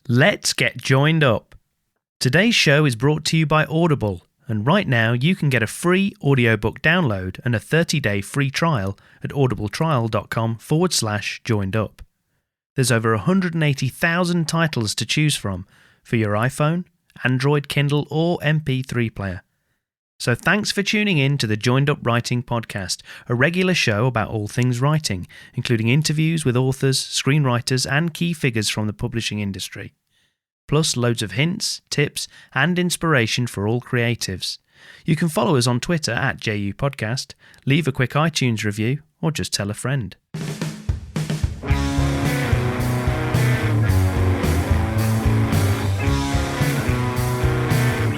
Let's get joined up. Today's show is brought to you by Audible, and right now you can get a free audiobook download and a 30-day free trial at audibletrial.com/joinedup. There's over 180,000 titles to choose from for your iPhone, Android, Kindle, or MP3 player. So thanks for tuning in to the Joined Up Writing Podcast, a regular show about all things writing, including interviews with authors, screenwriters, and key figures from the publishing industry. Plus loads of hints, tips, and inspiration for all creatives. You can follow us on Twitter at JU Podcast, leave a quick iTunes review, or just tell a friend.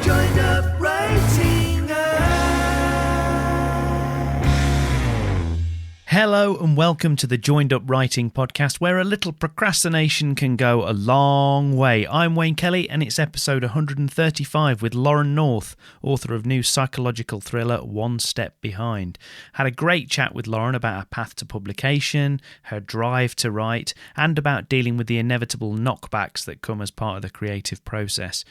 Joined Up Writing. Hello and welcome to the Joined Up Writing Podcast, where a little procrastination can go a long way. I'm Wayne Kelly and it's episode 135 with Lauren North, author of new psychological thriller One Step Behind. Had a great chat with Lauren about her path to publication, her drive to write, and about dealing with the inevitable knockbacks that come as part of the creative process.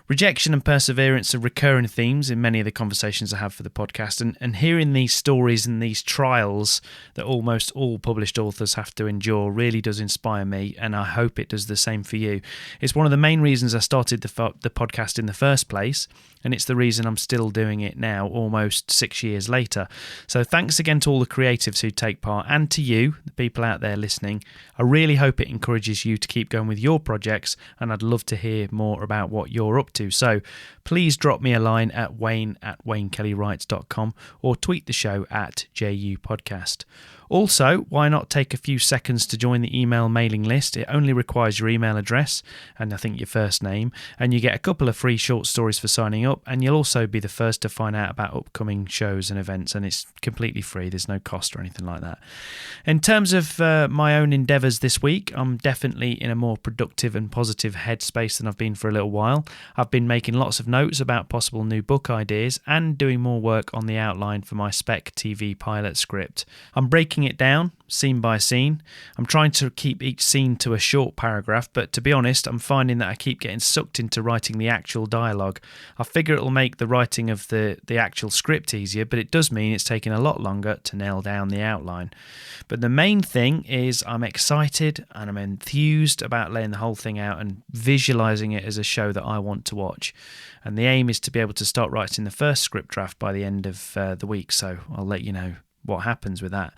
Rejection and perseverance are recurring themes in many of the conversations I have for the podcast, and hearing these stories and these trials that almost all published authors have to endure really does inspire me, and I hope it does the same for you. It's one of the main reasons I started the podcast in the first place, and it's the reason I'm still doing it now, almost 6 years later. So thanks again to all the creatives who take part, and to you, the people out there listening. I really hope it encourages you to keep going with your projects, and I'd love to hear more about what you're up to. So please drop me a line at wayne@waynekellywrites.com or tweet the show at JU Podcast. Also, why not take a few seconds to join the email mailing list? It only requires your email address and I think your first name, and you get a couple of free short stories for signing up, and you'll also be the first to find out about upcoming shows and events, and it's completely free. There's no cost or anything like that. In terms of my own endeavours this week, I'm definitely in a more productive and positive headspace than I've been for a little while. I've been making lots of notes about possible new book ideas and doing more work on the outline for my spec TV pilot script. I'm breaking it down scene by scene. I'm trying to keep each scene to a short paragraph, but to be honest, I'm finding that I keep getting sucked into writing the actual dialogue. I figure it'll make the writing of the actual script easier, but it does mean it's taking a lot longer to nail down the outline. But the main thing is I'm excited and I'm enthused about laying the whole thing out and visualising it as a show that I want to watch. And the aim is to be able to start writing the first script draft by the end of the week, so I'll let you know what happens with that.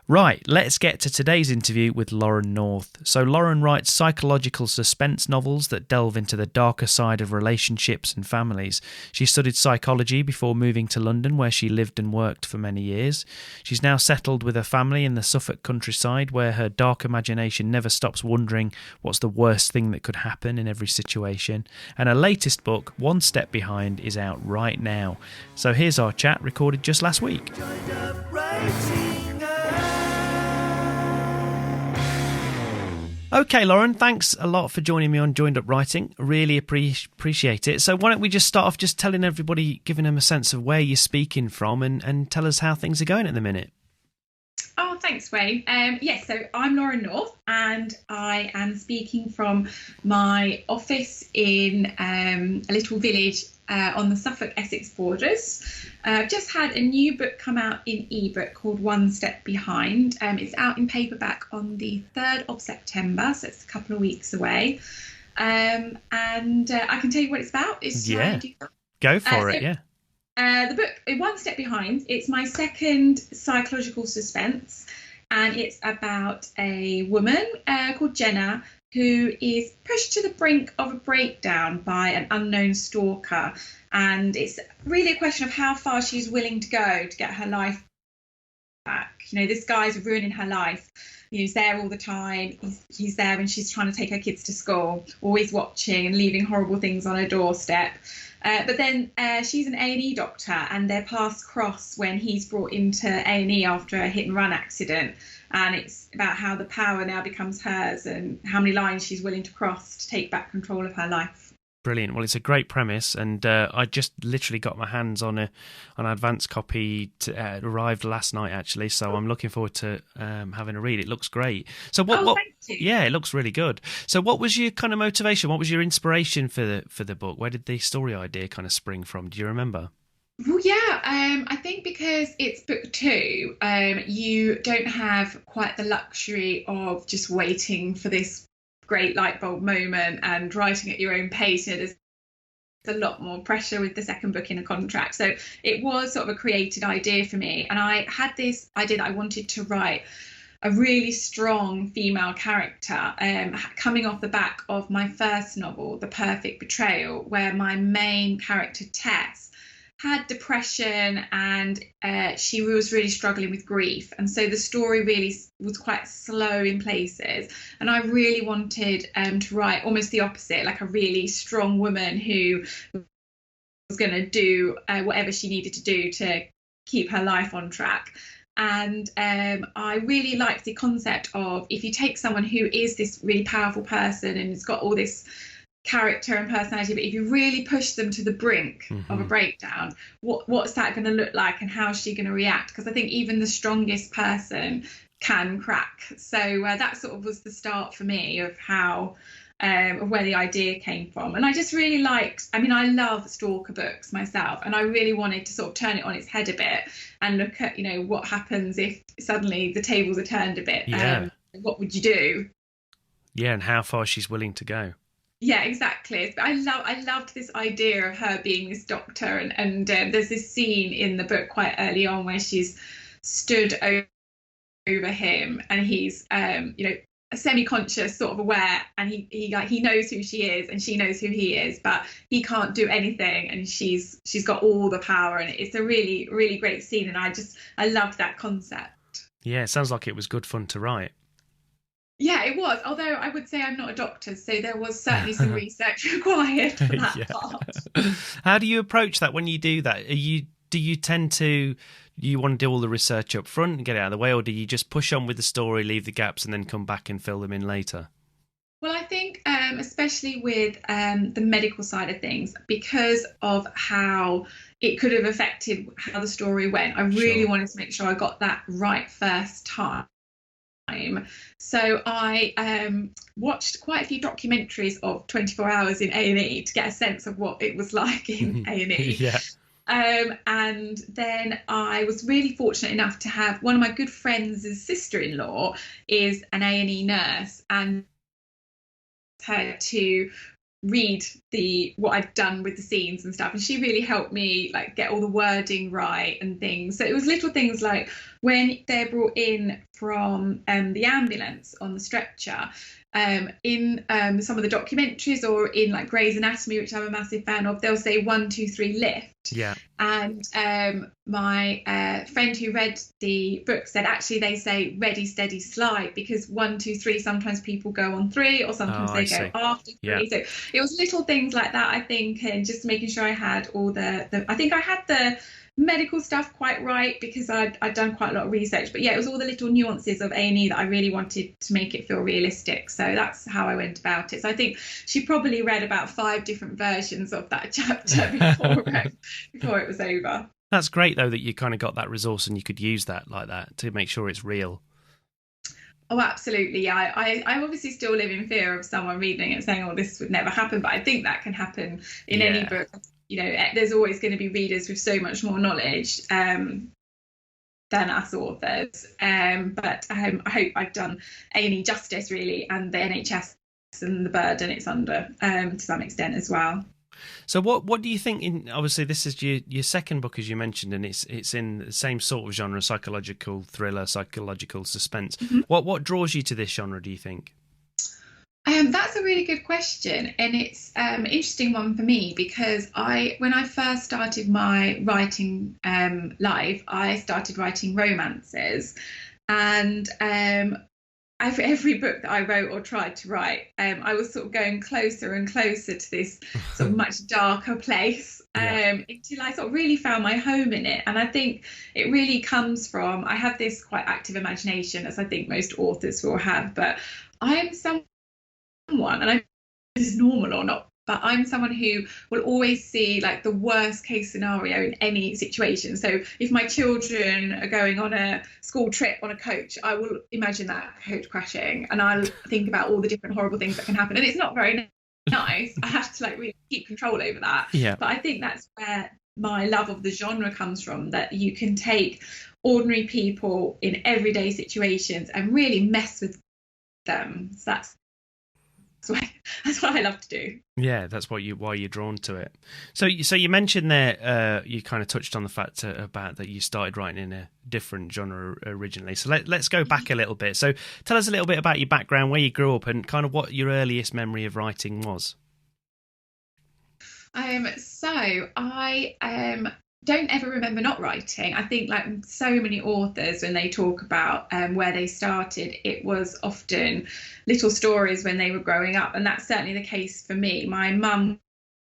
Right, let's get to today's interview with Lauren North. So Lauren writes psychological suspense novels that delve into the darker side of relationships and families. She studied psychology before moving to London, where she lived and worked for many years. She's now settled with her family in the Suffolk countryside, where her dark imagination never stops wondering what's the worst thing that could happen in every situation. And her latest book, One Step Behind, is out right now. So here's our chat recorded just last week. Joined Up Writing. Okay, Lauren, thanks a lot for joining me on Joined Up Writing. Really appreciate it. So why don't we just start off just telling everybody, giving them a sense of where you're speaking from, and tell us how things are going at the minute. Oh, thanks, Wayne. Yes, so I'm Lauren North, and I am speaking from my office in a little village on the Suffolk-Essex borders. I've just had a new book come out in ebook called One Step Behind. It's out in paperback on the 3rd of September, so it's a couple of weeks away. And I can tell you what it's about. Go for it, yeah. The book, One Step Behind, it's my second psychological suspense, and it's about a woman called Jenna who is pushed to the brink of a breakdown by an unknown stalker. And it's really a question of how far she's willing to go to get her life back. You know, this guy's ruining her life. He's there all the time. He's there when she's trying to take her kids to school, always watching and leaving horrible things on her doorstep. But then she's an A&E doctor, and their paths cross when he's brought into A&E after a hit-and-run accident. And it's about how the power now becomes hers and how many lines she's willing to cross to take back control of her life. Brilliant. Well, it's a great premise, and I just literally got my hands on an advance copy. Arrived last night, actually, so I'm looking forward to having a read. It looks great. So what? Thank you. Yeah, it looks really good. So what was your kind of motivation? What was your inspiration for the book? Where did the story idea kind of spring from? Do you remember? Well, yeah, I think because it's book 2, you don't have quite the luxury of just waiting for this great light bulb moment and writing at your own pace. There's a lot more pressure with the second book in a contract. So it was sort of a created idea for me. And I had this idea that I wanted to write a really strong female character, coming off the back of my first novel, The Perfect Betrayal, where my main character, Tess, had depression and she was really struggling with grief, and so the story really was quite slow in places, and I really wanted to write almost the opposite, like a really strong woman who was going to do whatever she needed to do to keep her life on track. And I really liked the concept of, if you take someone who is this really powerful person and has got all this character and personality, but if you really push them to the brink of a breakdown, what's that going to look like, and how's she going to react? Because I think even the strongest person can crack. So that sort of was the start for me of how of where the idea came from. And I just really liked, I love stalker books myself, and I really wanted to sort of turn it on its head a bit and look at, what happens if suddenly the tables are turned a bit. What would you do? Yeah, and how far she's willing to go. Yeah, exactly. I loved this idea of her being this doctor, and there's this scene in the book quite early on where she's stood over him, and he's semi-conscious, sort of aware, and he knows who she is and she knows who he is, but he can't do anything, and she's got all the power, and it's a really, really great scene, and I loved that concept. Yeah, it sounds like it was good fun to write. Yeah, it was. Although I would say I'm not a doctor, so there was certainly some research required for that part. How do you approach that when you do that? Do you tend to, you want to do all the research up front and get it out of the way, or do you just push on with the story, leave the gaps, and then come back and fill them in later? Well, I think especially with the medical side of things, because of how it could have affected how the story went, I really wanted to make sure I got that right first time. So I watched quite a few documentaries of 24 Hours in A&E to get a sense of what it was like in A&E. Yeah. And then I was really fortunate enough to have one of my good friends' sister-in-law is an A&E nurse, and her to read what I'd done with the scenes and stuff, and she really helped me get all the wording right and things. So it was little things like when they're brought in from the ambulance on the stretcher, in some of the documentaries or in Grey's Anatomy, which I'm a massive fan of, they'll say 1, 2, 3 lift. Yeah. And my friend who read the book said actually they say ready, steady, slide, because 1, 2, 3 sometimes people go on 3, or sometimes they go after 3. Yeah. So it was little things like that, I think, and just making sure I had all the I think I had the medical stuff quite right, because I'd done quite a lot of research, but yeah, it was all the little nuances of A&E that I really wanted to make it feel realistic. So that's how I went about it. So I think she probably read about 5 different versions of that chapter before it was over. That's great though, that you kind of got that resource and you could use that like that to make sure it's real. Oh, absolutely. Yeah, I obviously still live in fear of someone reading it saying, oh, this would never happen, but I think that can happen in any book. There's always going to be readers with so much more knowledge than us authors. But I hope I've done A&E justice, really, and the NHS and the burden it's under to some extent as well. So what do you think? Obviously, this is your second book, as you mentioned, and it's in the same sort of genre, psychological thriller, psychological suspense. Mm-hmm. What draws you to this genre, do you think? That's a really good question, and it's an interesting one for me, because when I first started my writing life, I started writing romances, and every book that I wrote or tried to write, I was sort of going closer and closer to this sort of much darker place, until I sort of really found my home in it. And I think it really comes from, I have this quite active imagination, as I think most authors will have, but I am someone, and I this is normal or not, but I'm someone who will always see like the worst case scenario in any situation. So if my children are going on a school trip on a coach, I will imagine that coach crashing, and I'll think about all the different horrible things that can happen. And it's not very nice. I have to like really keep control over that. Yeah. But I think that's where my love of the genre comes from, that you can take ordinary people in everyday situations and really mess with them. So that's what I love to do. Yeah, that's why you're drawn to it. So you mentioned there, you kind of touched on the fact about that you started writing in a different genre originally. So let's go back a little bit. So tell us a little bit about your background, where you grew up, and kind of what your earliest memory of writing was. So I don't ever remember not writing. I think like so many authors, when they talk about where they started, it was often little stories when they were growing up, and that's certainly the case for me. My mum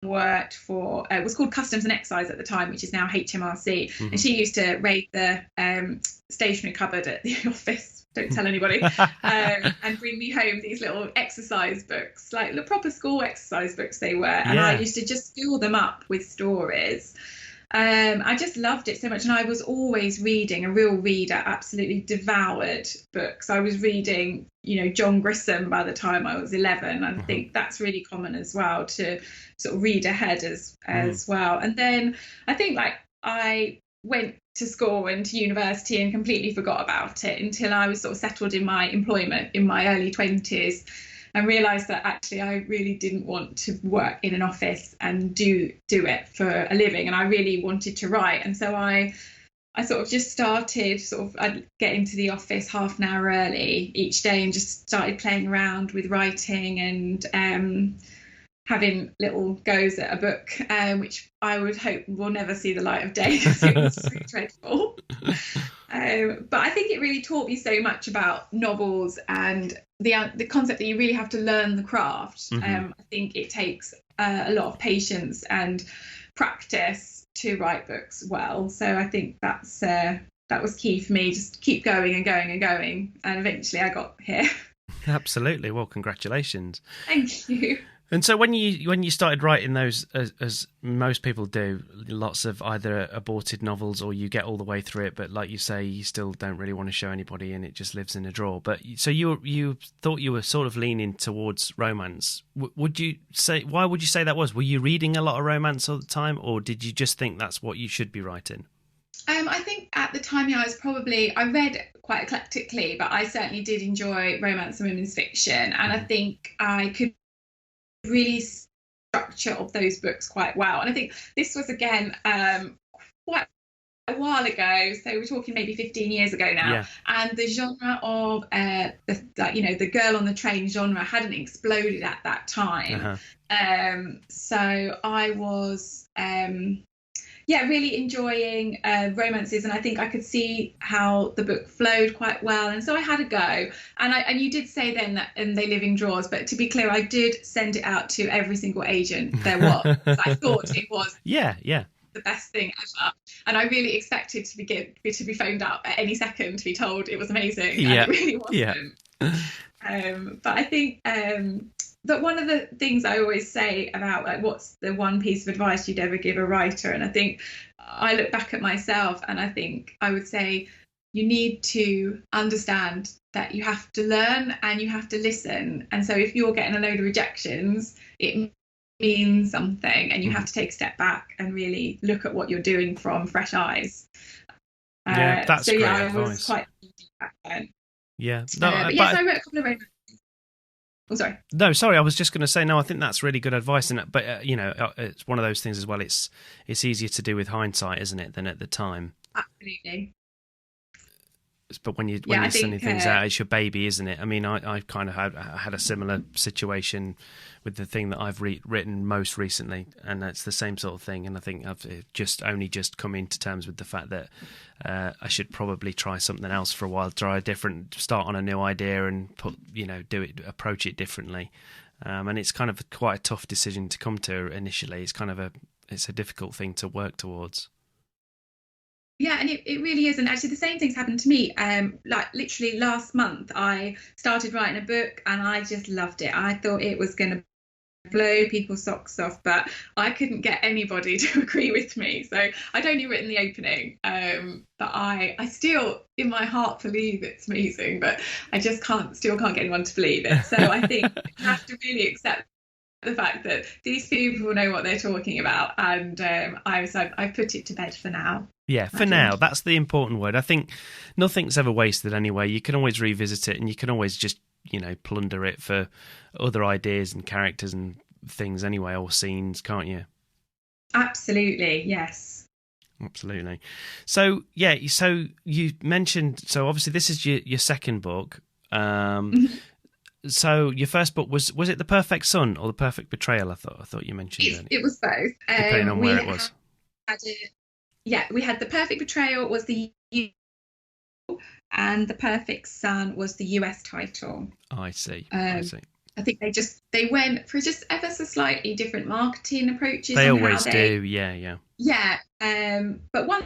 worked for it was called Customs and Excise at the time, which is now HMRC, Mm-hmm. and she used to raid the stationery cupboard at the office. Don't tell anybody. And bring me home these little exercise books, like the proper school exercise books they were, and I used to just fill them up with stories. I just loved it so much, and I was always reading, a real reader, absolutely devoured books. I was reading, John Grisham by the time I was 11. I think that's really common as well, to sort of read ahead as well. And then I think like I went to school and to university and completely forgot about it until I was sort of settled in my employment in my early 20s. And realised that actually I really didn't want to work in an office and do it for a living, and I really wanted to write. And so I sort of just started I'd get into the office half an hour early each day and just started playing around with writing and having little goes at a book, which I would hope will never see the light of day because it was so dreadful. But I think it really taught me so much about novels and the concept that you really have to learn the craft. I think it takes a lot of patience and practice to write books well. So I think that was key for me. Just keep going and going and going, and eventually I got here. Absolutely. Well, congratulations. Thank you. And so when you started writing those, as most people do, lots of either aborted novels, or you get all the way through it, but like you say, you still don't really want to show anybody, and it just lives in a drawer. But so you thought you were sort of leaning towards romance. Why would you say that was? Were you reading a lot of romance all the time, or did you just think that's what you should be writing? I think at the time, I read quite eclectically, but I certainly did enjoy romance and women's fiction, and I think I could really structure of those books quite well. And I think this was again quite a while ago, so we're talking maybe 15 years ago now, and the genre of the girl on the train genre hadn't exploded at that time. So I was really enjoying romances, and I think I could see how the book flowed quite well, and so I had a go. And you did say then that they live in drawers, but to be clear, I did send it out to every single agent there was. I thought it was the best thing ever, and I really expected to be phoned up at any second to be told it was amazing, and it really wasn't. But I think that one of the things I always say about like what's the one piece of advice you'd ever give a writer, and I think I look back at myself and I think I would say you need to understand that you have to learn and you have to listen. And so if you're getting a load of rejections, it means something, and you have to take a step back and really look at what you're doing from fresh eyes. That's great advice. I was quite back then. But yes, I wrote a couple of romance. Oh, sorry. No, sorry. I was just going to say, no, I think that's really good advice. But it's one of those things as well. It's easier to do with hindsight, isn't it, than at the time? Absolutely. But when you're sending things out, it's your baby, isn't it? I mean, I kind of had a similar situation with the thing that I've written most recently, and it's the same sort of thing. And I think I've just come into terms with the fact that I should probably try something else for a while, start on a new idea, and approach it differently. And it's kind of quite a tough decision to come to initially. It's a difficult thing to work towards. Yeah, and it really is. And actually the same thing's happened to me. Like literally last month, I started writing a book and I just loved it. I thought it was going to blow people's socks off, but I couldn't get anybody to agree with me. So I'd only written the opening, but I still in my heart believe it's amazing, but I just still can't get anyone to believe it. So I think you have to really accept the fact that these people know what they're talking about, and I put it to bed for now. Yeah, for now, that's the important word. I think nothing's ever wasted anyway. You can always revisit it, and you can always just, plunder it for other ideas and characters and things anyway, or scenes, can't you? Absolutely, yes. Absolutely. So, yeah, so you mentioned, so obviously this is your second book. So your first book, was it The Perfect Son or The Perfect Betrayal? I thought you mentioned it was both. Depending on where it was. We had The Perfect Betrayal was the UK, and The Perfect Son was the US title. I see. I think they went for just ever so slightly different marketing approaches. They always do, yeah. Yeah, but one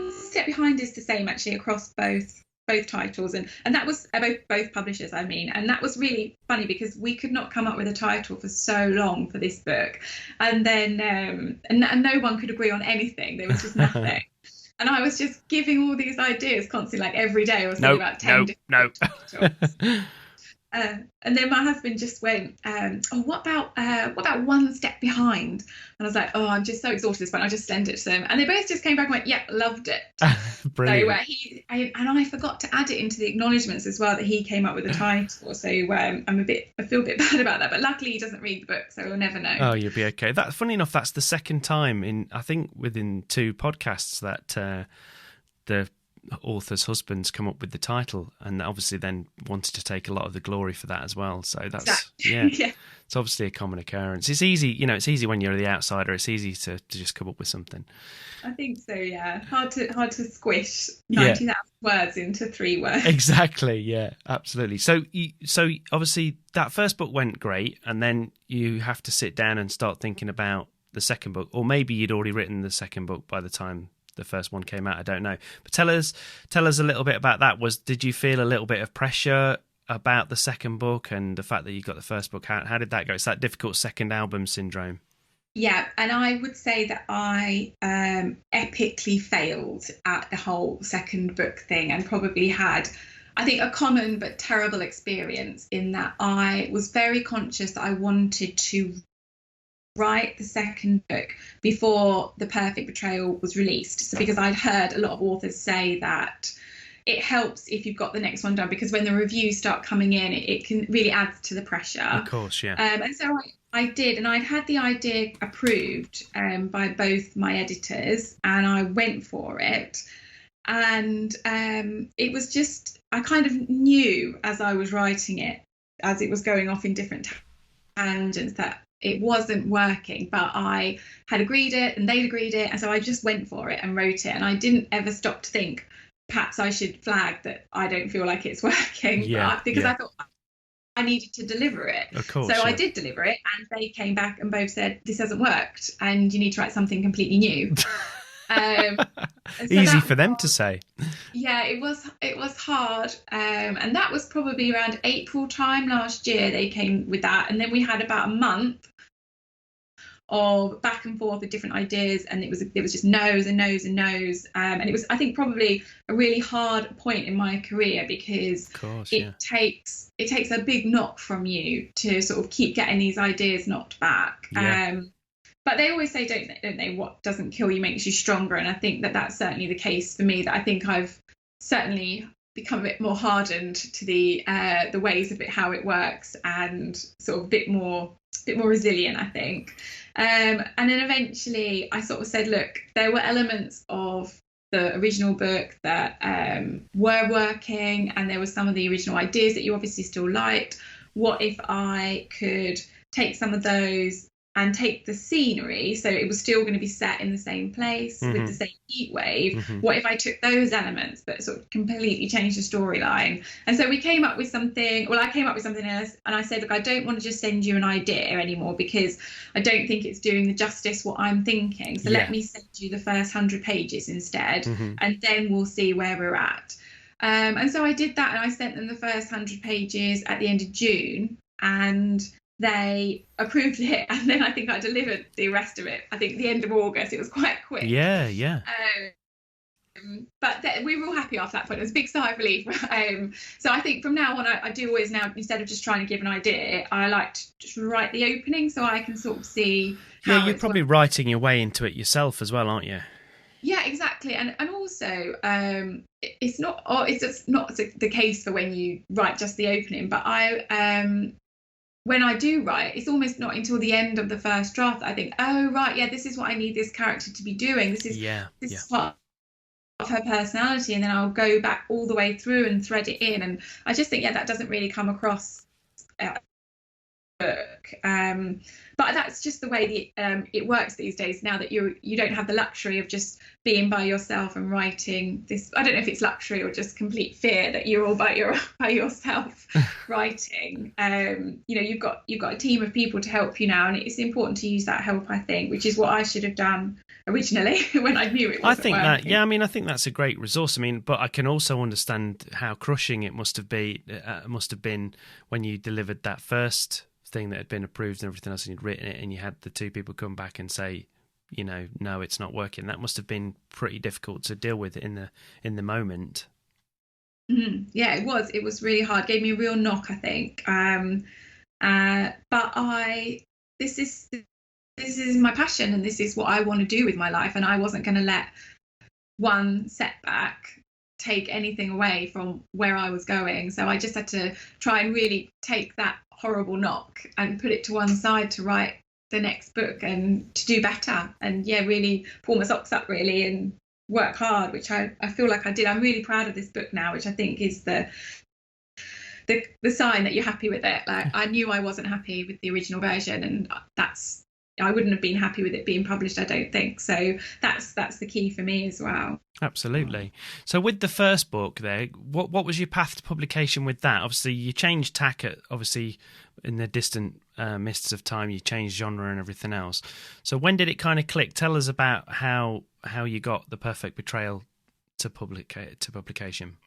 step behind is the same actually across both titles, and that was both publishers, and that was really funny because we could not come up with a title for so long for this book, and then and no one could agree on anything. There was just nothing. And I was just giving all these ideas constantly, like every day I was thinking about 10 different titles. And then my husband just went, what about One Step Behind? And I was like, I'm just so exhausted at this point. I just sent it to them, and they both just came back and went, yeah, loved it. Brilliant. So I forgot to add it into the acknowledgements as well that he came up with the title. So I feel a bit bad about that, but luckily he doesn't read the book, so we'll never know. Oh, you'll be okay. Funny enough, that's the second time within 2 podcasts that the author's husband's come up with the title, and obviously then wanted to take a lot of the glory for that as well. So that's exactly. Yeah. It's obviously a common occurrence. It's easy, it's easy when you're the outsider. It's easy to just come up with something. I think so, yeah. Hard to squish 90,000 words into 3 words. Exactly, yeah, absolutely. So obviously that first book went great, and then you have to sit down and start thinking about the second book, or maybe you'd already written the second book by the time the first one came out. I don't know, but tell us a little bit about that. Did you feel a little bit of pressure about the second book and the fact that you got the first book? How did that go? It's that difficult second album syndrome. Yeah, and I would say that I epically failed at the whole second book thing, and probably had, I think, a common but terrible experience in that I was very conscious that I wanted to write the second book before The Perfect Betrayal was released. So because I'd heard a lot of authors say that it helps if you've got the next one done, because when the reviews start coming in, it can really add to the pressure. Of course, yeah. And so I did, and I'd had the idea approved by both my editors, and I went for it. And it was just, I kind of knew as I was writing it, as it was going off in different tangents, that it wasn't working, but I had agreed it and they'd agreed it, and so I just went for it and wrote it, and I didn't ever stop to think perhaps I should flag that I don't feel like it's working, because I thought I needed to deliver it. Of course, so I did deliver it, and they came back and both said, this hasn't worked and you need to write something completely new. Easy for them to say. Yeah, it was hard, and that was probably around April time last year they came with that, and then we had about a month of back and forth with different ideas, and it was just no's and no's and no's, and it was, I think, probably a really hard point in my career, because it takes a big knock from you to sort of keep getting these ideas knocked back. But they always say, don't they, what doesn't kill you makes you stronger, and I think that that's certainly the case for me, that I think I've certainly become a bit more hardened to the ways of it, how it works, and sort of a bit more resilient, I think. And then eventually I sort of said, look, there were elements of the original book that were working, and there were some of the original ideas that you obviously still liked. What if I could take some of those and take the scenery, so it was still going to be set in the same place with the same heat wave. What if I took those elements but sort of completely changed the storyline? And so we came up with something, I came up with something else, and I said, look, I don't want to just send you an idea anymore, because I don't think it's doing the justice what I'm thinking. So let me send you the first 100 pages instead, and then we'll see where we're at. And so I did that, and I sent them the first 100 pages at the end of June, and they approved it, and then I think I delivered the rest of it. I think the end of August. It was quite quick. Yeah. But we were all happy after that point. It was a big sigh of relief. So I think from now on, I do always now, instead of just trying to give an idea, I like to just write the opening so I can sort of see how Yeah, you're probably writing your way into it yourself as well, aren't you? Yeah, exactly. And also, it's just not the case for when you write just the opening, but when I do write, it's almost not until the end of the first draft that I think, oh, right, yeah, this is what I need this character to be doing. This is part of her personality, and then I'll go back all the way through and thread it in. And I just think, that doesn't really come across book, but that's just the way it works these days now, that you don't have the luxury of just being by yourself and writing this. I don't know if it's luxury or just complete fear that you're all by yourself writing. You've got a team of people to help you now, and it's important to use that help, I think, which is what I should have done originally when I knew it wasn't working. I think that's a great resource. But I can also understand how crushing it must have been when you delivered that first thing that had been approved and everything else, and you'd written it, and you had the two people come back and say, no, it's not working. That must have been pretty difficult to deal with in the moment. Yeah, it was really hard. Gave me a real knock, I think. But this is my passion, and this is what I want to do with my life, and I wasn't going to let one setback take anything away from where I was going. So I just had to try and really take that horrible knock and put it to one side to write the next book and to do better, and really pull my socks up really and work hard, which I feel like I did. I'm really proud of this book now, which I think is the sign that you're happy with it. Like, I knew I wasn't happy with the original version, and I wouldn't have been happy with it being published, I don't think. So that's the key for me as well. Absolutely. So with the first book there, what was your path to publication with that? Obviously, you changed tack in the distant mists of time, you changed genre and everything else. So when did it kind of click? Tell us about how you got The Perfect Betrayal to publication.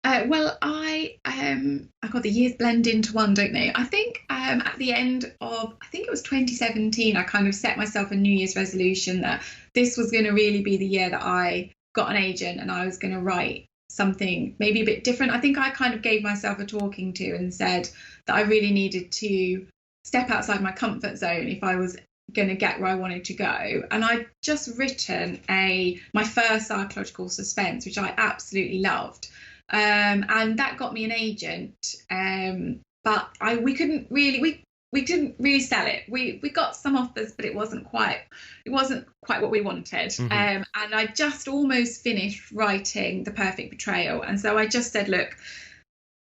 Well, God, the years blend into one, don't they? I think at the end of, I think it was 2017, I kind of set myself a New Year's resolution that this was going to really be the year that I got an agent and I was going to write something maybe a bit different. I think I kind of gave myself a talking to and said that I really needed to step outside my comfort zone if I was going to get where I wanted to go. And I'd just written my first psychological suspense, which I absolutely loved. And that got me an agent, but we couldn't really sell it. We got some offers, but it wasn't quite what we wanted. Mm-hmm. And I just almost finished writing The Perfect Betrayal, and so I just said, look,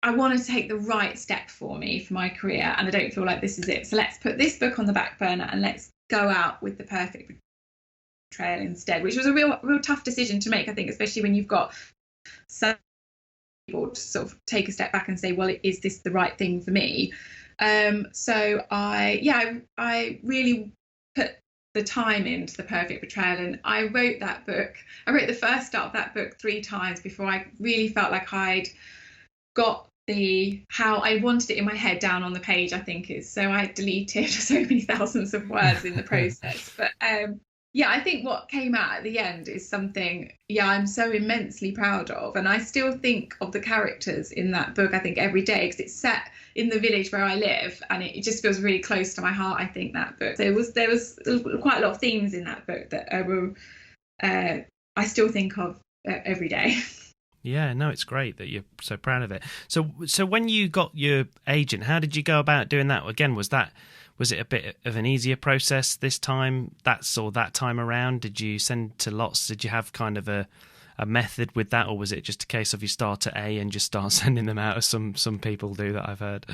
I want to take the right step for me for my career, and I don't feel like this is it. So let's put this book on the back burner and let's go out with The Perfect Betrayal instead, which was a real tough decision to make, I think, especially when you've got so able to sort of take a step back and say, well, is this the right thing for me? So I really put the time into The Perfect Betrayal, and I wrote that book. I wrote the first start of that book 3 times before I really felt like I'd got how I wanted it in my head down on the page, I think is. So I deleted so many thousands of words in the process. But I think what came out at the end is something, I'm so immensely proud of. And I still think of the characters in that book, I think, every day, because it's set in the village where I live, and it just feels really close to my heart, I think, that book. There was quite a lot of themes in that book that I still think of every day. Yeah, no, it's great that you're so proud of it. So when you got your agent, how did you go about doing that? Again, was it a bit of an easier process this time, that time around? Did you send to lots? Did you have kind of a method with that, or was it just a case of you start at A and just start sending them out, as some people do that I've heard?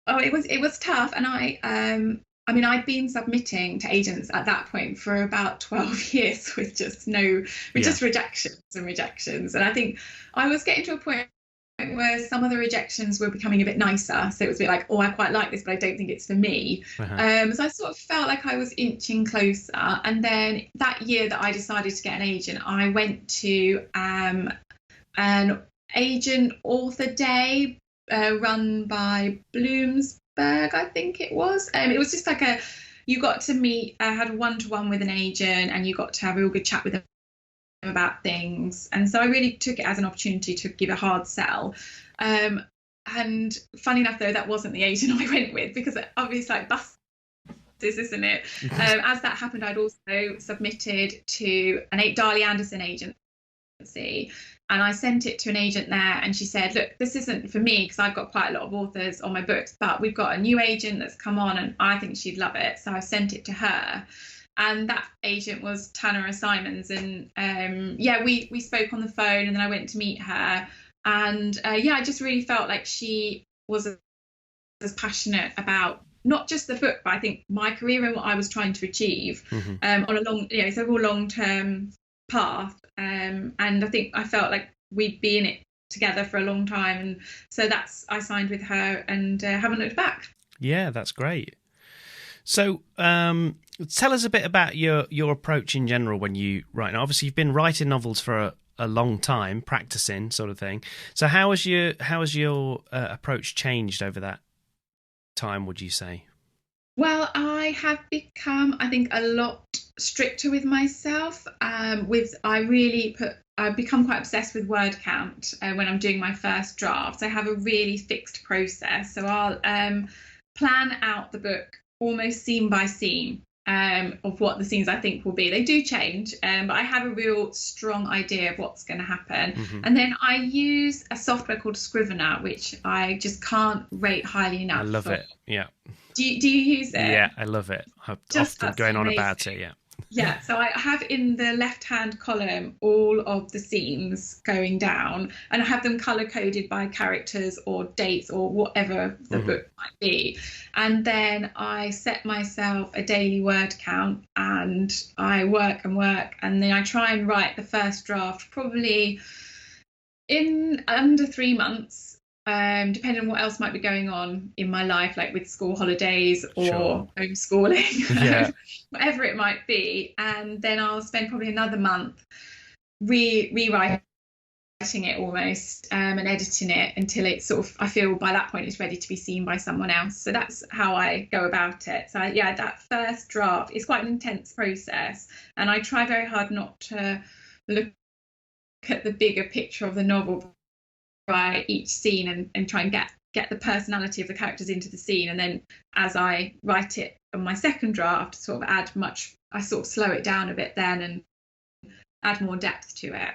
Oh, it was tough, and I'd been submitting to agents at that point for about 12 years with just rejections. And I think I was getting to a point where some of the rejections were becoming a bit nicer. So it was a bit like, I quite like this, but I don't think it's for me. Uh-huh. So I sort of felt like I was inching closer. And then that year that I decided to get an agent, I went to an agent author day run by Bloomsburg, I think it was. It was just like you got to meet, I had a one-to-one with an agent, and you got to have a real good chat with them about things. And so I really took it as an opportunity to give a hard sell. And funny enough, though, that wasn't the agent I went with, because obviously like buses, isn't it? As that happened, I'd also submitted to an Darley Anderson agency, and I sent it to an agent there, and she said, look, this isn't for me because I've got quite a lot of authors on my books, but we've got a new agent that's come on and I think she'd love it. So I sent it to her, and that agent was Tanner Simons. And we spoke on the phone, and then I went to meet her, and I just really felt like she was as passionate about not just the book, but I think my career and what I was trying to achieve on a long, it's a real long-term path. And I think I felt like we'd be in it together for a long time. And so I signed with her and haven't looked back. Yeah, that's great. So tell us a bit about your approach in general when you write. Now, obviously, you've been writing novels for a long time, practicing sort of thing. So how has your approach changed over that time, would you say? Well, I have become, I think, a lot stricter with myself. I've become quite obsessed with word count when I'm doing my first drafts. I have a really fixed process. So I'll plan out the book almost scene by scene of what the scenes I think will be. They do change, but I have a real strong idea of what's going to happen. And then I use a software called Scrivener, which I just can't rate highly enough. I love it. Yeah. Do you use it? Yeah, I love it. I'm often going on about it. Yeah. Yeah, so I have in the left-hand column all of the scenes going down, and I have them colour-coded by characters or dates or whatever the book might be. And then I set myself a daily word count, and I work, and then I try and write the first draft probably in under 3 months. Depending on what else might be going on in my life, like with school holidays or homeschooling, whatever it might be. And then I'll spend probably another month rewriting it almost and editing it until it's sort of, I feel by that point it's ready to be seen by someone else. So that's how I go about it. So that first draft is quite an intense process, and I try very hard not to look at the bigger picture of the novel by each scene and try and get the personality of the characters into the scene, and then as I write it on my second draft, I sort of slow it down a bit then and add more depth to it.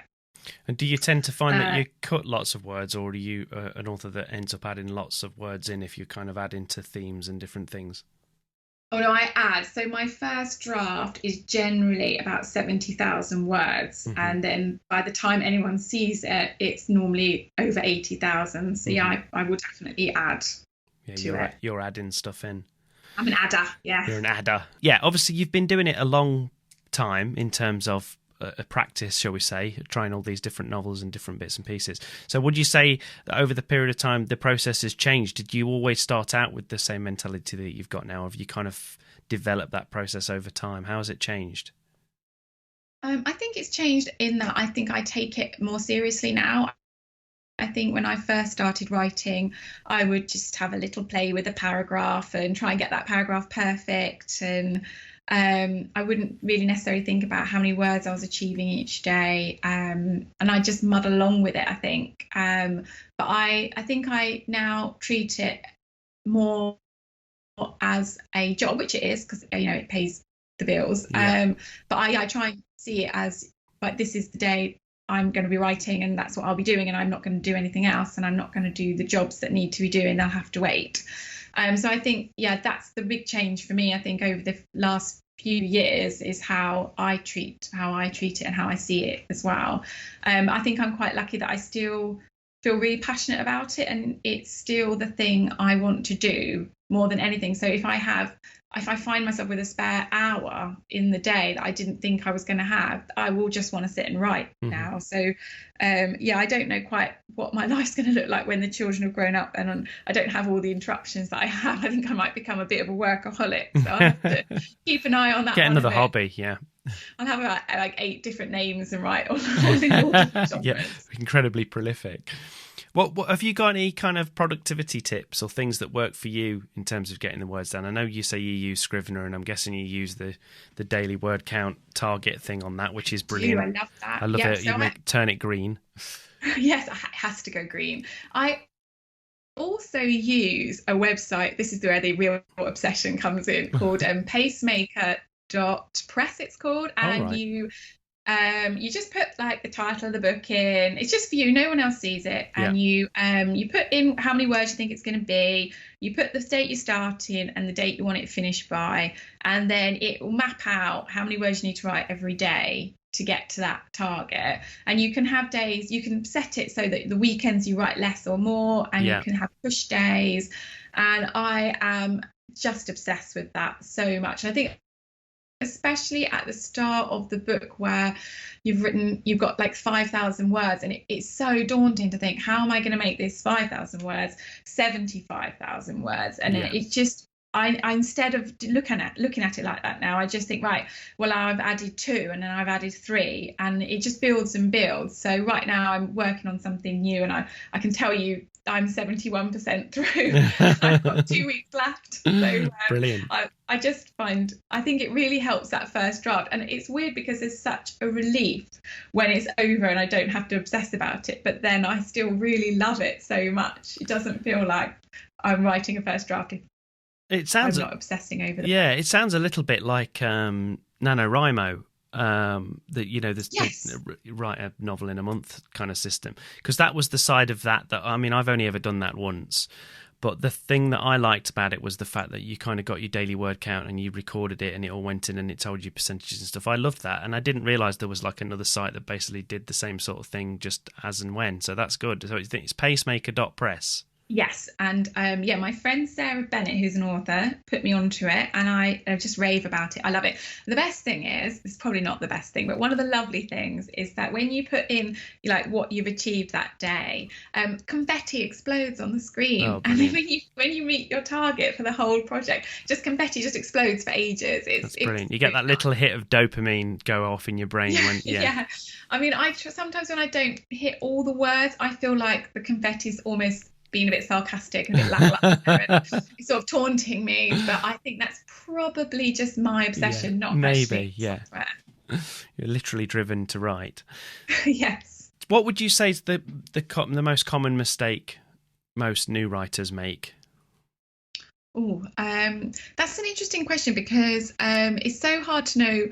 And do you tend to find that you cut lots of words, or are you an author that ends up adding lots of words in if you kind of add into themes and different things? Oh no, I add. So my first draft is generally about 70,000 words, and then by the time anyone sees it, it's normally over 80,000. So I will definitely add to it. You're adding stuff in. I'm an adder, yeah. You're an adder. Yeah, obviously you've been doing it a long time in terms of a practice, shall we say, trying all these different novels and different bits and pieces. So would you say that over the period of time the process has changed? Did you always start out with the same mentality that you've got now? Have you kind of developed that process over time? How has it changed? I think it's changed in that I think I take it more seriously now. I think when I first started writing, I would just have a little play with a paragraph and try and get that paragraph perfect, and I wouldn't really necessarily think about how many words I was achieving each day, and I just muddle along with it, I think. But I think I now treat it more as a job, which it is, because it pays the bills. But I try and see it as like, this is the day I'm going to be writing, and that's what I'll be doing, and I'm not going to do anything else, and I'm not going to do the jobs that need to be doing. They'll have to wait. So I think, that's the big change for me, I think, over the last few years, is how I treat it and how I see it as well. I think I'm quite lucky that I still feel really passionate about it, and it's still the thing I want to do more than anything. So if I find myself with a spare hour in the day that I didn't think I was going to have, I will just want to sit and write now. So, I don't know quite what my life's going to look like when the children have grown up and I don't have all the interruptions that I have. I think I might become a bit of a workaholic. So I'll have to keep an eye on that. Get another hobby, yeah. I'll have like 8 different names and write all the yeah, incredibly prolific. What have you got any kind of productivity tips or things that work for you in terms of getting the words down? I know you say you use Scrivener, and I'm guessing you use the daily word count target thing on that, which is brilliant. I love that. I love it. So turn it green. Yes, it has to go green. I also use a website. This is where the real obsession comes in, called pacemaker.press. It's called, and you just put like the title of the book in. It's just for you, no one else sees it, and you put in how many words you think it's going to be. You put the date you start in and the date you want it finished by, and then it will map out how many words you need to write every day to get to that target. And you can have days, you can set it so that the weekends you write less or more, and you can have push days. And I am just obsessed with that so much. I think especially at the start of the book, where you've got like 5,000 words, and it's so daunting to think, how am I going to make this 5,000 words 75,000 words? And it's just, I instead of looking at it like that now, I just think, right, well, I've added 2 and then I've added 3, and it just builds and builds. So right now I'm working on something new, and I can tell you I'm 71% through. I've got 2 weeks left. So brilliant. I think it really helps that first draft. And it's weird because there's such a relief when it's over and I don't have to obsess about it. But then I still really love it so much. It doesn't feel like I'm writing a first draft. I'm not obsessing over it. Yeah, it sounds a little bit like NaNoWriMo. Write a novel in a month kind of system, because that was the side of that I mean, I've only ever done that once, but the thing that I liked about it was the fact that you kind of got your daily word count and you recorded it and it all went in and it told you percentages and stuff. I loved that, and I didn't realize there was like another site that basically did the same sort of thing, just as and when. So that's good. So I think it's pacemaker.press. Yes, and my friend Sarah Bennett, who's an author, put me onto it, and I just rave about it. I love it. The best thing is, it's probably not the best thing, but one of the lovely things is that when you put in like what you've achieved that day, confetti explodes on the screen, and then when you meet your target for the whole project, confetti just explodes for ages. That's brilliant. You get that little hit of dopamine go off in your brain. Yeah. I mean, sometimes when I don't hit all the words, I feel like the confetti's almost being a bit sarcastic and a bit lackluster and sort of taunting me, but I think that's probably just my obsession, not maybe software. You're literally driven to write. Yes. What would you say is the most common mistake most new writers make? That's an interesting question, because it's so hard to know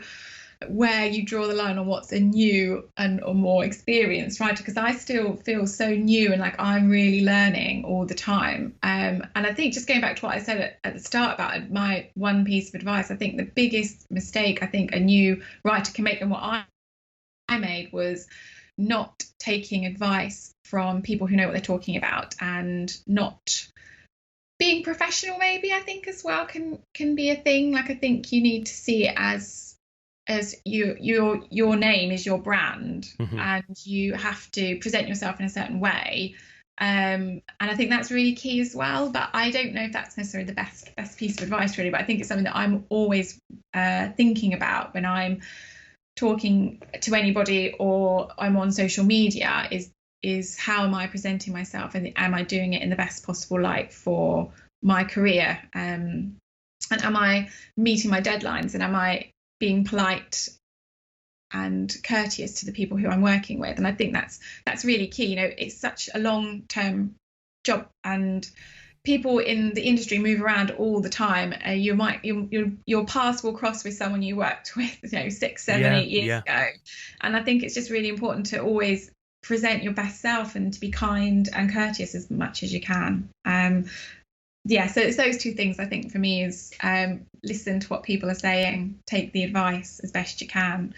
where you draw the line on what's a new or more experienced writer, because I still feel so new and like I'm really learning all the time. And I think, just going back to what I said at the start about my one piece of advice, I think the biggest mistake I think a new writer can make, and what I made, was not taking advice from people who know what they're talking about, and not being professional. Maybe I think as well can be a thing. Like, I think you need to see it as your name is your brand, and you have to present yourself in a certain way, and I think that's really key as well. But I don't know if that's necessarily the best piece of advice, really, but I think it's something that I'm always thinking about when I'm talking to anybody or I'm on social media, is how am I presenting myself, and am I doing it in the best possible light for my career, and am I meeting my deadlines, and am I being polite and courteous to the people who I'm working with. And I think that's really key. You know, it's such a long-term job, and people in the industry move around all the time. Your paths will cross with someone you worked with, 6, 7, 8 years ago. And I think it's just really important to always present your best self and to be kind and courteous as much as you can. So it's those two things, I think, for me, is listen to what people are saying, take the advice as best you can.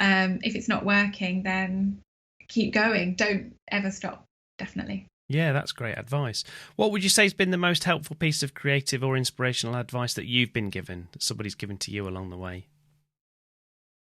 If it's not working, then keep going. Don't ever stop, definitely. Yeah, that's great advice. What would you say has been the most helpful piece of creative or inspirational advice that you've been given, that somebody's given to you along the way?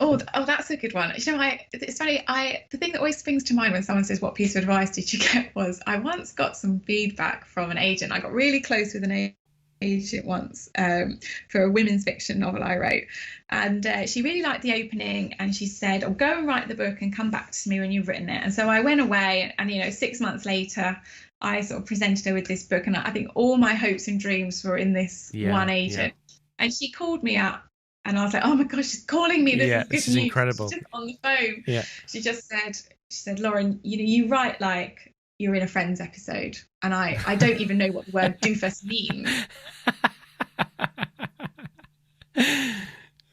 Oh, that's a good one. It's funny. The thing that always springs to mind when someone says, "What piece of advice did you get?" was, I once got some feedback from an agent. I got really close with an agent agent once for a women's fiction novel I wrote, and she really liked the opening, and she said, "Oh, go and write the book and come back to me when you've written it." And so I went away, and 6 months later I sort of presented her with this book, and I think all my hopes and dreams were in this one agent. And she called me up, and I was like, "Oh my gosh, she's calling me! This is good this news." is incredible. She's just on the phone. Yeah. She said, "Lauren, you write like you're in a Friends episode," and I don't even know what the word doofus means.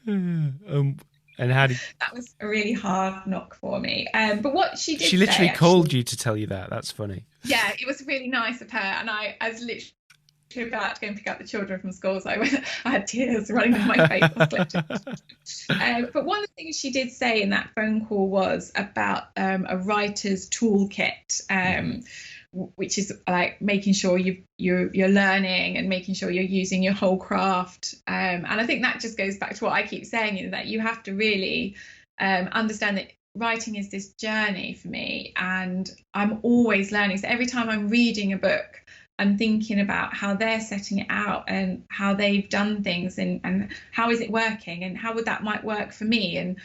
And how did that was a really hard knock for me? But what she did, she literally called you to tell you that? That's funny. Yeah, it was really nice of her, and I was literally about to go and pick up the children from school, so I had tears running down my face. But one of the things she did say in that phone call was about a writer's toolkit, which is like making sure you're learning and making sure you're using your whole craft. And I think that just goes back to what I keep saying, is that you have to really understand that writing is this journey for me, and I'm always learning. So every time I'm reading a book, I'm thinking about how they're setting it out and how they've done things, and how is it working, and how would that might work for me, and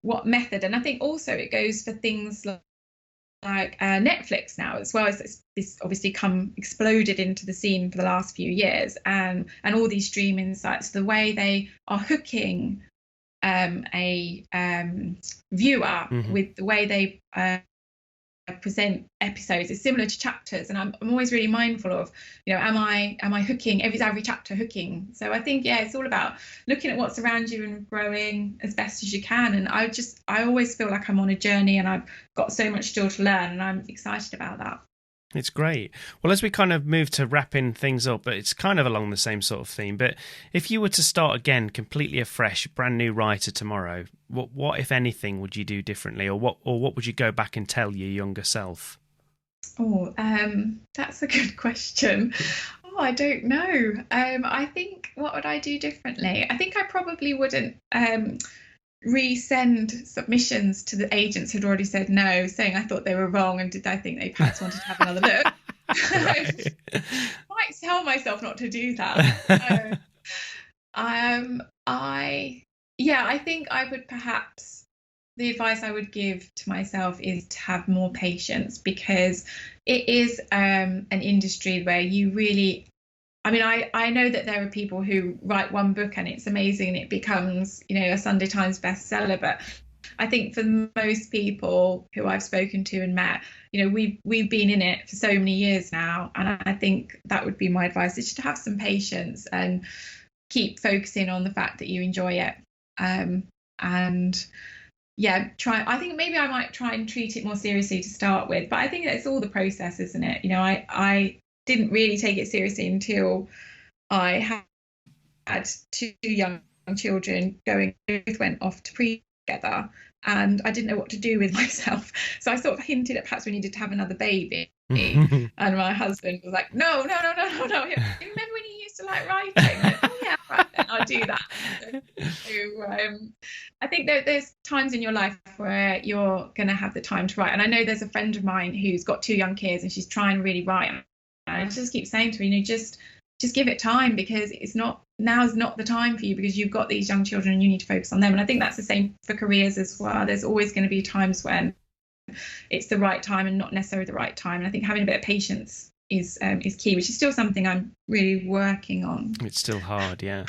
what method. And I think also it goes for things like Netflix now as well, as this obviously exploded into the scene for the last few years, and all these streaming sites, the way they are hooking a viewer with the way they present episodes is similar to chapters, and I'm always really mindful of, am I hooking every chapter hooking. So I think it's all about looking at what's around you and growing as best as you can. And I always feel like I'm on a journey, and I've got so much still to learn, and I'm excited about that. It's great. Well, as we kind of move to wrapping things up, but it's kind of along the same sort of theme, but if you were to start again, completely afresh, brand new writer tomorrow, what if anything would you do differently, or what would you go back and tell your younger self? Oh, that's a good question. I don't know. I think, what would I do differently? I think I probably wouldn't resend submissions to the agents who'd already said no, saying I thought they were wrong, and did I think they perhaps wanted to have another look. Might tell myself not to do that. I think I would perhaps, the advice I would give to myself is to have more patience, because it is an industry where you really, I know that there are people who write one book and it's amazing and it becomes, a Sunday Times bestseller. But I think for most people who I've spoken to and met, we've been in it for so many years now. And I think that would be my advice, is just to have some patience and keep focusing on the fact that you enjoy it. I think maybe I might try and treat it more seriously to start with. But I think it's all the process, isn't it? I didn't really take it seriously until I had two young children both went off to pre together, and I didn't know what to do with myself. So I sort of hinted at perhaps we needed to have another baby. And my husband was like, no. You remember when you used to like writing? Like, oh yeah, right, then I'll do that. So I think there's times in your life where you're going to have the time to write. And I know there's a friend of mine who's got 2 young kids, and she's trying to really write. And I just keep saying to her, just give it time, because now's not the time for you, because you've got these young children and you need to focus on them. And I think that's the same for careers as well. There's always going to be times when it's the right time and not necessarily the right time. And I think having a bit of patience is key, which is still something I'm really working on. It's still hard, yeah.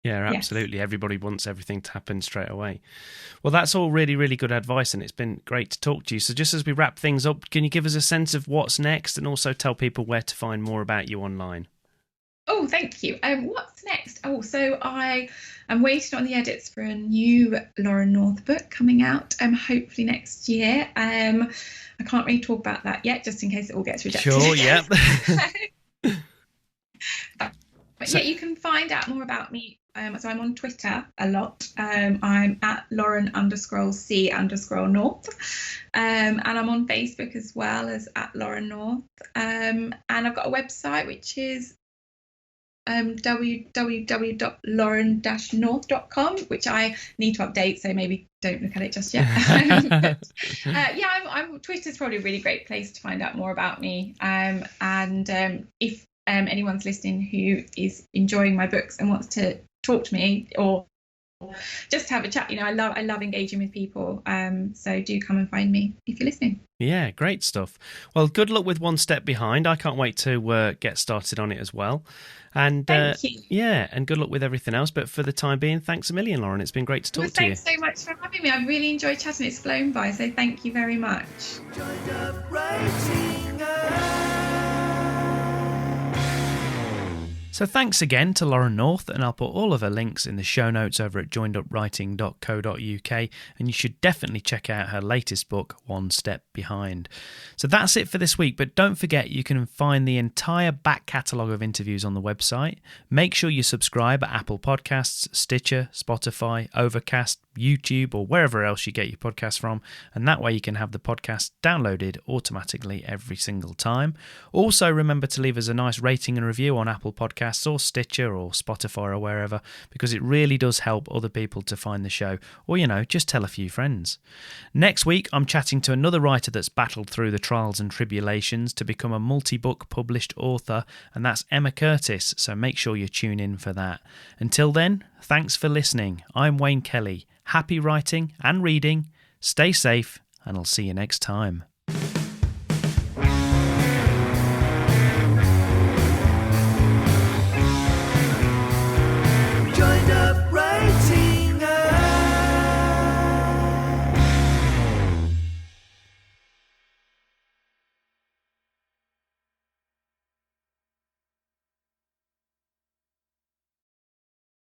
Yeah, absolutely. Yes. Everybody wants everything to happen straight away. Well, that's all really, really good advice, and it's been great to talk to you. So just as we wrap things up, can you give us a sense of what's next, and also tell people where to find more about you online? Oh, thank you. What's next? Oh, so I am waiting on the edits for a new Lauren North book coming out, hopefully next year. I can't really talk about that yet, just in case it all gets rejected. Sure, yeah. But yeah, you can find out more about me. So I'm on Twitter a lot. I'm at Lauren_C_North. And I'm on Facebook as well as at Lauren North. And I've got a website, which is www.lauren-north.com, which I need to update, so maybe don't look at it just yet. Twitter's probably a really great place to find out more about me. If anyone's listening who is enjoying my books and wants to talk to me or just have a chat, I love engaging with people. So do come and find me if you're listening. Yeah, great stuff. Well, good luck with One Step Behind. I can't wait to get started on it as well. And Thank you. yeah, and good luck with everything else. But for the time being, thanks a million, Lauren. It's been great to talk to you. Thanks so much for having me. I've really enjoyed chatting. It's flown by, so thank you very much. JoinedUp writing. So thanks again to Lauren North, and I'll put all of her links in the show notes over at joinedupwriting.co.uk, and you should definitely check out her latest book, One Step Behind. So that's it for this week, but don't forget you can find the entire back catalogue of interviews on the website. Make sure you subscribe at Apple Podcasts, Stitcher, Spotify, Overcast, YouTube, or wherever else you get your podcasts from, and that way you can have the podcast downloaded automatically every single time. Also, remember to leave us a nice rating and review on Apple Podcasts or Stitcher or Spotify or wherever, because it really does help other people to find the show, or just tell a few friends. Next week I'm chatting to another writer that's battled through the trials and tribulations to become a multi-book published author, and that's Emma Curtis, so make sure you tune in for that. Until then, thanks for listening. I'm Wayne Kelly. Happy writing and reading, stay safe, and I'll see you next time.